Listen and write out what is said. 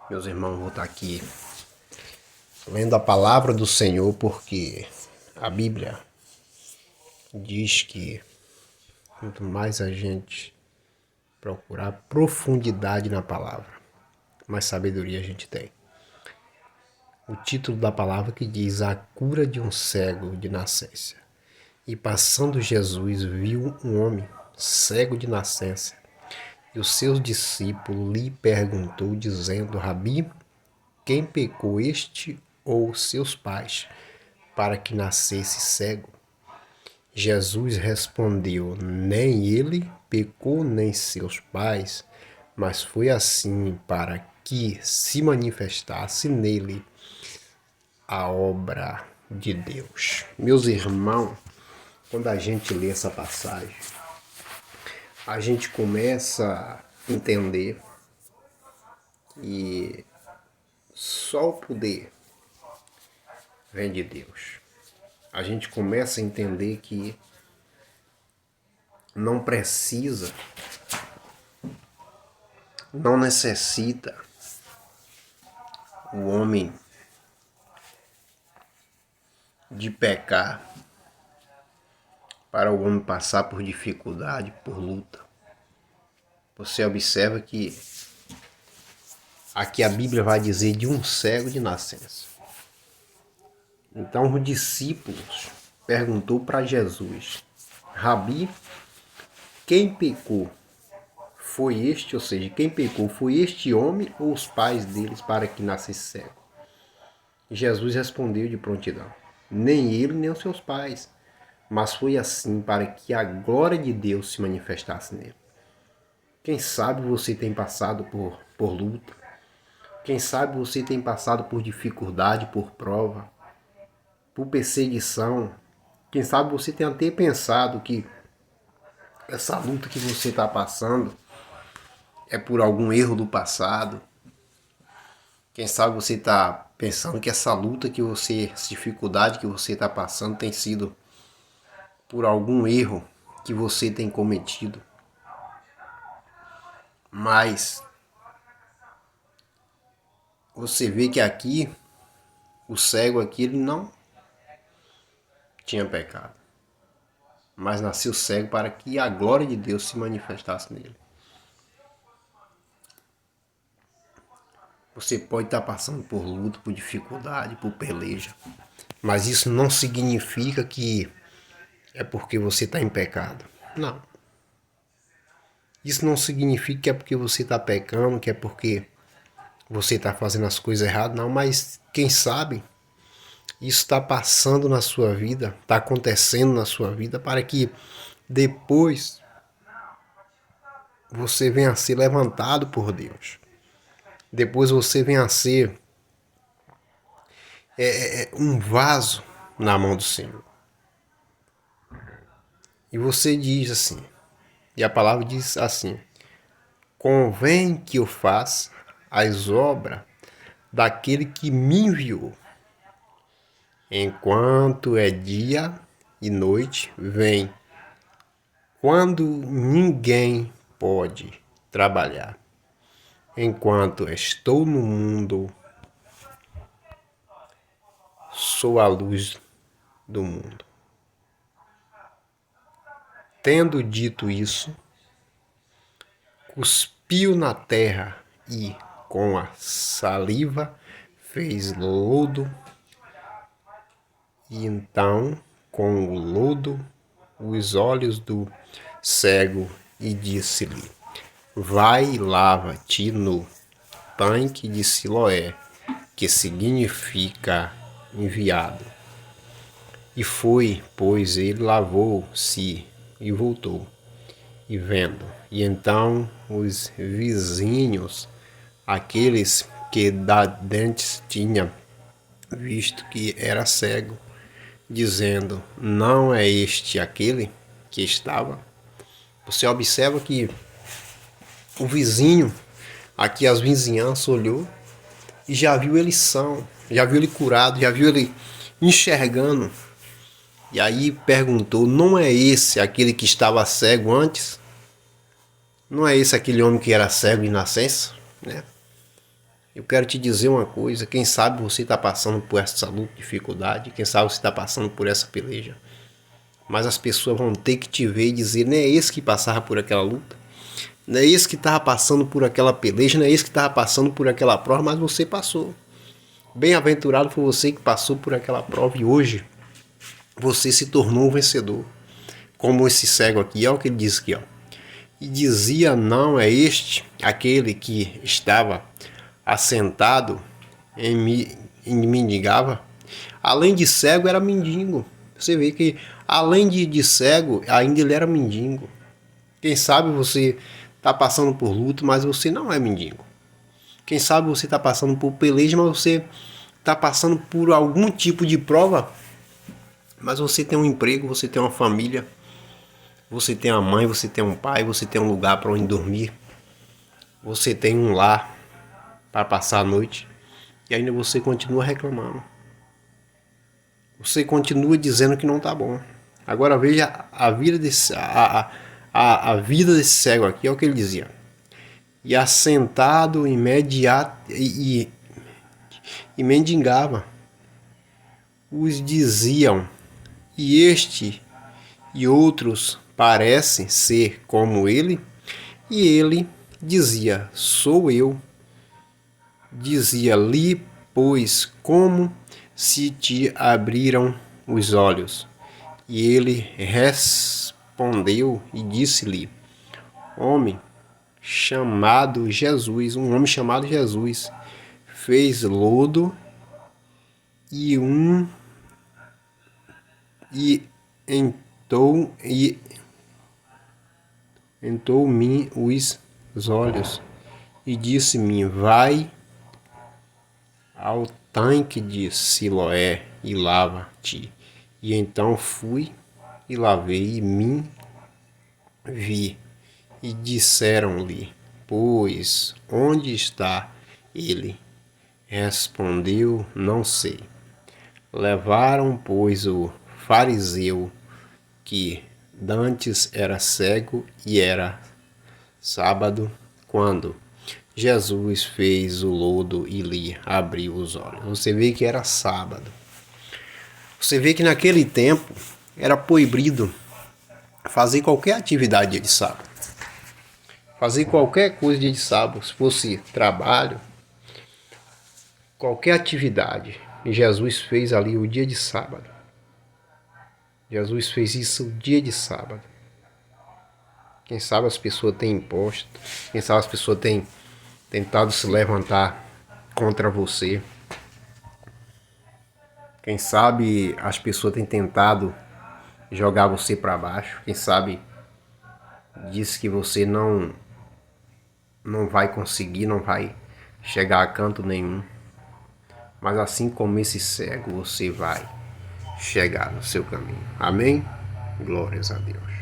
Meus irmãos, vou estar aqui lendo a palavra do Senhor, porque a Bíblia diz que quanto mais a gente procurar profundidade na palavra, mais sabedoria a gente tem. O título da palavra que diz a cura de um cego de nascença. E passando Jesus viu um homem cego de nascença, e os seus discípulos lhe perguntou, dizendo: Rabi, quem pecou, este ou seus pais, para que nascesse cego? Jesus respondeu: nem ele pecou, nem seus pais, mas foi assim para que se manifestasse nele a obra de Deus. Meus irmãos, quando a gente lê essa passagem, a gente começa a entender que só o poder vem de Deus. A gente começa a entender que não precisa, não necessita o homem de pecar para o homem passar por dificuldade, por luta. Você observa que aqui a Bíblia vai dizer de um cego de nascença. Então os discípulos perguntou para Jesus: Rabi, quem pecou? Foi este, ou seja, quem pecou foi este homem ou os pais deles para que nascesse cego? Jesus respondeu de prontidão: nem ele nem os seus pais, mas foi assim para que a glória de Deus se manifestasse nele. Quem sabe você tem passado por luta, quem sabe você tem passado por dificuldade, por prova, por perseguição. Quem sabe você tem até pensado que essa luta que você está passando é por algum erro do passado. Quem sabe você está pensando que essa luta que você, essa dificuldade que você está passando tem sido por algum erro que você tem cometido. Mas você vê que aqui, o cego aqui, ele não tinha pecado, mas nasceu cego para que a glória de Deus se manifestasse nele. Você pode estar passando por luta, por dificuldade, por peleja, mas isso não significa que é porque você está em pecado. Não. Isso não significa que é porque você está pecando, que é porque você está fazendo as coisas erradas. Não, mas quem sabe isso está passando na sua vida, está acontecendo na sua vida para que depois você venha a ser levantado por Deus. Depois você venha a ser um vaso na mão do Senhor. E você diz assim, e a palavra diz assim: convém que eu faça as obras daquele que me enviou. Enquanto é dia e noite, vem quando ninguém pode trabalhar. Enquanto estou no mundo, sou a luz do mundo. Tendo dito isso, cuspiu na terra e, com a saliva, fez lodo. E então, com o lodo, os olhos do cego, e disse-lhe: vai e lava-te no tanque de Siloé, que significa enviado. E foi, pois ele lavou-se e voltou, e vendo. E então os vizinhos, aqueles que da dentes tinha visto que era cego, dizendo: não é este aquele que estava? Você observa que o vizinho, aqui as vizinhanças, olhou e já viu ele são, já viu ele curado, já viu ele enxergando. E aí perguntou: não é esse aquele que estava cego antes? Não é esse aquele homem que era cego de nascença? Né? Eu quero te dizer uma coisa, quem sabe você está passando por essa luta, dificuldade, quem sabe você está passando por essa peleja, mas as pessoas vão ter que te ver e dizer, não é esse que passava por aquela luta, não é esse que estava passando por aquela peleja, não é esse que estava passando por aquela prova, mas você passou. Bem-aventurado foi você que passou por aquela prova e hoje você se tornou um vencedor. Como esse cego aqui, olha o que ele diz aqui, ó. E dizia, não é este, aquele que estava assentado e mendigava. Além de cego, era mendigo. Você vê que, além de cego, ainda ele era mendigo. Quem sabe você está passando por luto, mas você não é mendigo. Quem sabe você está passando por peleja, mas você está passando por algum tipo de prova, mas você tem um emprego, você tem uma família, você tem uma mãe, você tem um pai, você tem um lugar para onde dormir, você tem um lar para passar a noite e ainda você continua reclamando. Você continua dizendo que não está bom. Agora veja a vida a vida desse cego aqui, é o que ele dizia. E assentado imediato e mendigava. Os diziam, e este e outros parecem ser como ele, e ele dizia, sou eu. Dizia-lhe, pois, como se te abriram os olhos. E ele respondeu e disse-lhe, homem chamado Jesus, um homem chamado Jesus, fez lodo e entou-me os olhos e disse-me, vai ao tanque de Siloé e lava-te. E então fui e lavei e me vi. E disseram-lhe, pois, onde está ele? Respondeu, não sei. Levaram, pois, o fariseu, que dantes era cego e era sábado, quando Jesus fez o lodo e lhe abriu os olhos. Você vê que era sábado. Você vê que naquele tempo era proibido fazer qualquer atividade dia de sábado. Fazer qualquer coisa dia de sábado, se fosse trabalho, qualquer atividade. E Jesus fez ali o dia de sábado. Jesus fez isso o dia de sábado. Quem sabe as pessoas têm imposto, quem sabe as pessoas têm tentado se levantar contra você. Quem sabe as pessoas têm tentado jogar você para baixo. Quem sabe diz que você não vai conseguir, não vai chegar a canto nenhum. Mas assim como esse cego, você vai chegar no seu caminho. Amém? Glórias a Deus.